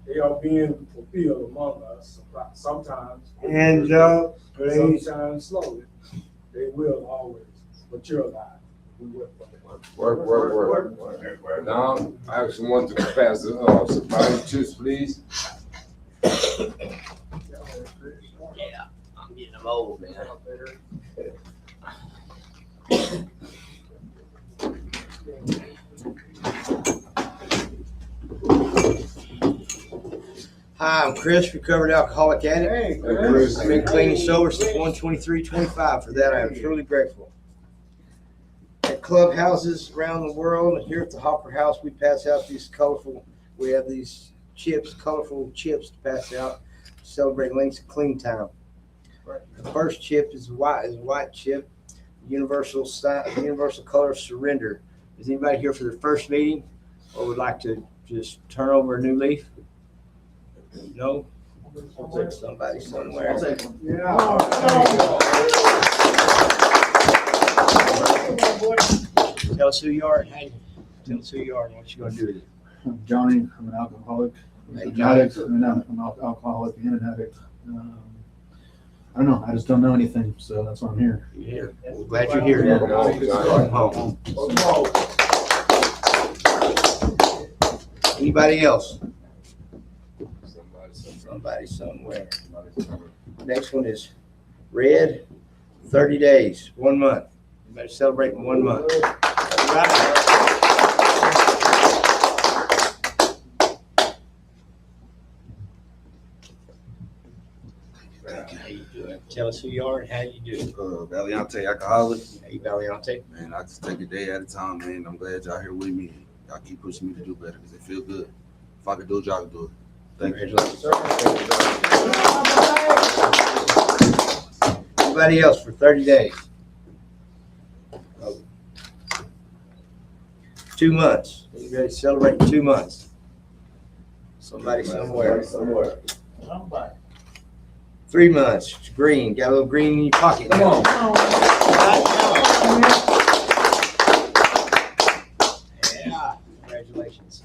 Speaker 5: they are being fulfilled among us sometimes.
Speaker 2: And
Speaker 5: sometimes slowly. They will always materialize. We work for them.
Speaker 1: Work. Now, I ask someone to pass the surprise chips, please.
Speaker 6: Yeah, I'm getting them old, man. Hi, I'm Chris, recovered alcoholic addict.
Speaker 1: Hey, Chris.
Speaker 6: I've been clean and sober since 1/23/25. For that, I am truly grateful. At clubhouses around the world, and here at the Hopper House, we pass out these we have these colorful chips to pass out to celebrate Links of Clean Time. The first chip is a white chip, universal color of surrender. Is anybody here for their first meeting or would like to just turn over a new leaf? No? Somebody somewhere. Tell us who you are. Tell us who you are and what you're going to do with it.
Speaker 7: I'm Johnny. I'm an alcoholic.
Speaker 6: Hey,
Speaker 7: I'm
Speaker 6: Johnny.
Speaker 7: an addict. I'm an alcoholic and an addict. I don't know. I just don't know anything, so that's why I'm here.
Speaker 6: Yeah, we're glad you're here.
Speaker 1: Welcome home, Johnny.
Speaker 6: Welcome home. Anybody else? Somebody somewhere. Next one is red, 30 days, 1 month. Everybody celebrating 1 month. All right. How you doing? Tell us who you are and how you do it.
Speaker 8: Valiante alcoholic.
Speaker 6: Hey, Valiante.
Speaker 8: Man, I just take a day at a time, man. I'm glad y'all here with me. Y'all keep pushing me to do better because it feel good. If I can do it, y'all can do it. Thank you.
Speaker 6: Anybody else for 30 days? 2 months. Anybody celebrating 2 months? Somebody somewhere.
Speaker 4: Somewhere.
Speaker 6: 3 months. It's green. Got a little green in your pocket.
Speaker 4: Come on.
Speaker 6: Yeah. Congratulations.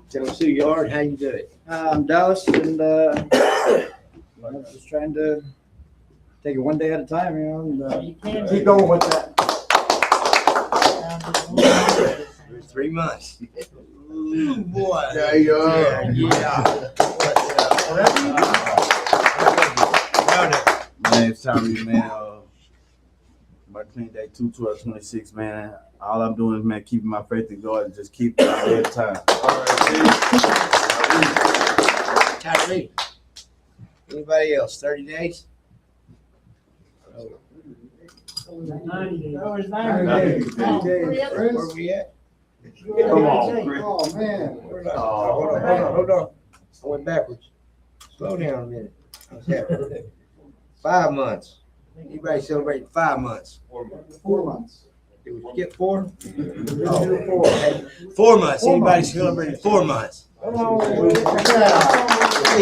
Speaker 6: Tell us who you are and how you do it.
Speaker 9: I'm Dallas, and I'm just trying to take it one day at a time, you know, and
Speaker 2: You can
Speaker 9: keep going with that.
Speaker 6: 3 months. Ooh, boy.
Speaker 5: There you are.
Speaker 6: Yeah.
Speaker 10: My name's Tyree, man. My clean day 2/12/26, man. All I'm doing is, man, keeping my faith in God and just keep it every time.
Speaker 6: Tyree. Anybody else? 30 days?
Speaker 2: That was
Speaker 5: 90
Speaker 2: 90
Speaker 5: days.
Speaker 2: days.
Speaker 6: Where we at?
Speaker 5: Come on, Chris.
Speaker 9: Oh, man.
Speaker 6: Hold on. I went backwards. Slow down a minute. How's that? 5 months. Anybody celebrating 5 months?
Speaker 9: 4 months.
Speaker 6: Did we skip 4?
Speaker 9: Four.
Speaker 6: 4 months. Anybody celebrating 4 months?
Speaker 2: Come on,
Speaker 6: Hey,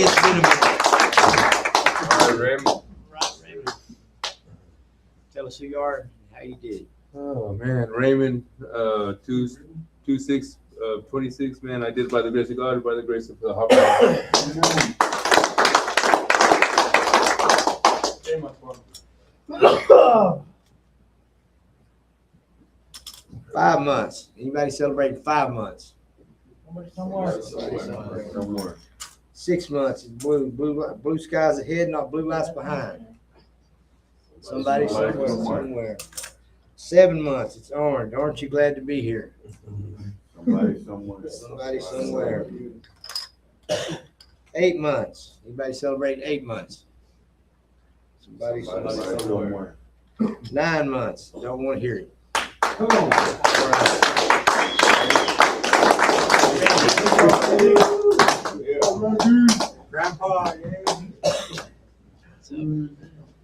Speaker 6: it's been a minute.
Speaker 1: All right, Raymond.
Speaker 6: Tell us who you are and how you did.
Speaker 11: Oh man, Raymond, 26, man. I did it by the grace of God, by the grace of the Hopper.
Speaker 6: 5 months. Anybody celebrating 5 months?
Speaker 2: somewhere.
Speaker 6: 6 months. Blue skies ahead, not blue lights behind. Somebody somewhere. 7 months. It's orange. Aren't you glad to be here?
Speaker 10: Somebody somewhere.
Speaker 6: Somebody somewhere. 8 months. Anybody celebrating 8 months? Somebody somewhere. 9 months. Don't want to hear it.
Speaker 5: Come on.
Speaker 6: All right.
Speaker 5: Grandpa,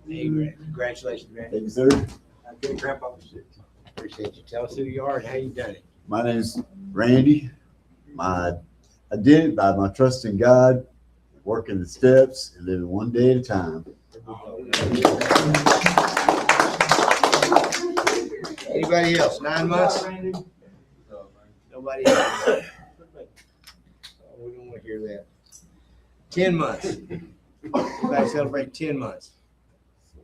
Speaker 6: Hey, congratulations, man.
Speaker 10: Thank you, sir.
Speaker 5: Grandpa.
Speaker 6: Appreciate you. Tell us who you are and how you done it.
Speaker 12: My name is Randy. I did it by my trust in God, working the steps and living one day at a time.
Speaker 6: Anybody else? 9 months? Nobody else? Oh, we don't want to hear that. 10 months. Anybody celebrate 10 months?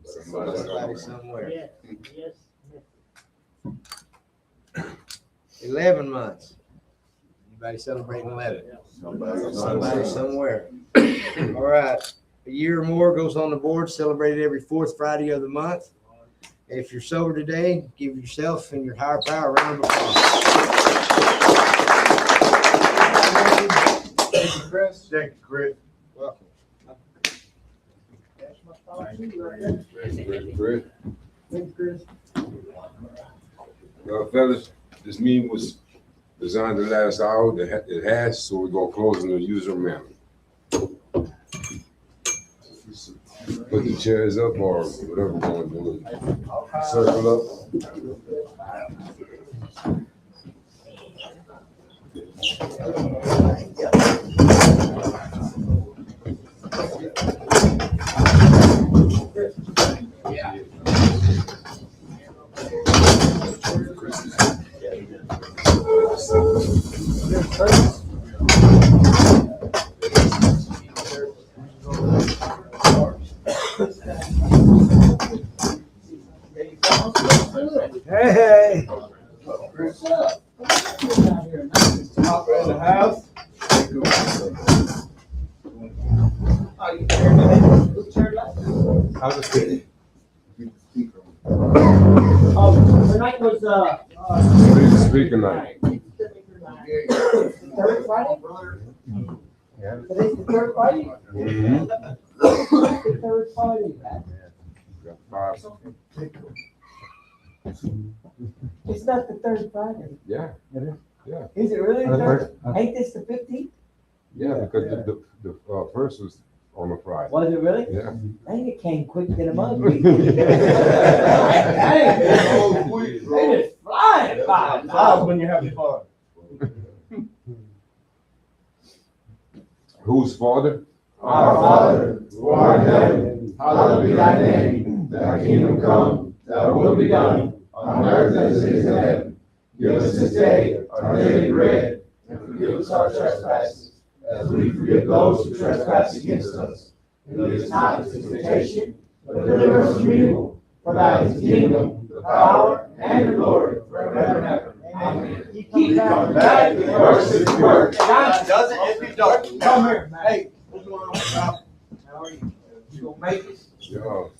Speaker 6: Somebody somewhere.
Speaker 2: Yes.
Speaker 6: 11 months. Anybody celebrating 11? Somebody somewhere. All right. A year or more goes on the board, celebrated every 4th Friday of the month. If you're sober today, give yourself and your higher power a round of applause.
Speaker 5: Thank you, Chris. Thank you, Chris.
Speaker 6: Welcome.
Speaker 1: Great.
Speaker 2: Thanks, Chris.
Speaker 1: Well, fellas, this meeting was designed to last hour. It has, so we're gonna close in the usual manner. Put the chairs up or whatever we're gonna do. Circle up.
Speaker 5: Hey. Hopper in the house.
Speaker 11: How's it feeling?
Speaker 2: Tonight was,
Speaker 1: Speaker night.
Speaker 2: third Friday? Today's the third Friday?
Speaker 1: Mhm.
Speaker 2: The third Friday.
Speaker 1: got 5.
Speaker 13: It's not the third Friday.
Speaker 1: Yeah,
Speaker 13: Is it really the
Speaker 7: The
Speaker 13: third?
Speaker 7: first-
Speaker 13: Ain't this the 15th?
Speaker 1: yeah, because the first was on a Friday.
Speaker 13: Was it really?
Speaker 1: Yeah.
Speaker 13: Dang, it came quick than a mug. Dang, they just flying by.
Speaker 6: How's when you're having fun?
Speaker 1: Whose father?
Speaker 5: Our Father, who art in heaven, hallowed be thy name. Thy kingdom come, thy will be done, on earth as it is in heaven. Give us this day our daily bread, and forgive us our trespasses, as we forgive those who trespass against us. And lead us not into temptation, but deliver us from evil. For thine is the kingdom, the power, and the glory, forever and ever. Amen.
Speaker 2: Keep
Speaker 5: Come back, the works that you work.
Speaker 6: God does it if you don't.
Speaker 13: Come here, man.
Speaker 6: Hey, what's going on?
Speaker 13: How are you? You gonna make it?
Speaker 1: Yeah.
Speaker 13: All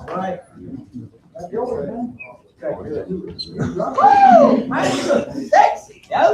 Speaker 13: right. That's yours, man. Okay, good. Woo, man, you look sexy, yo.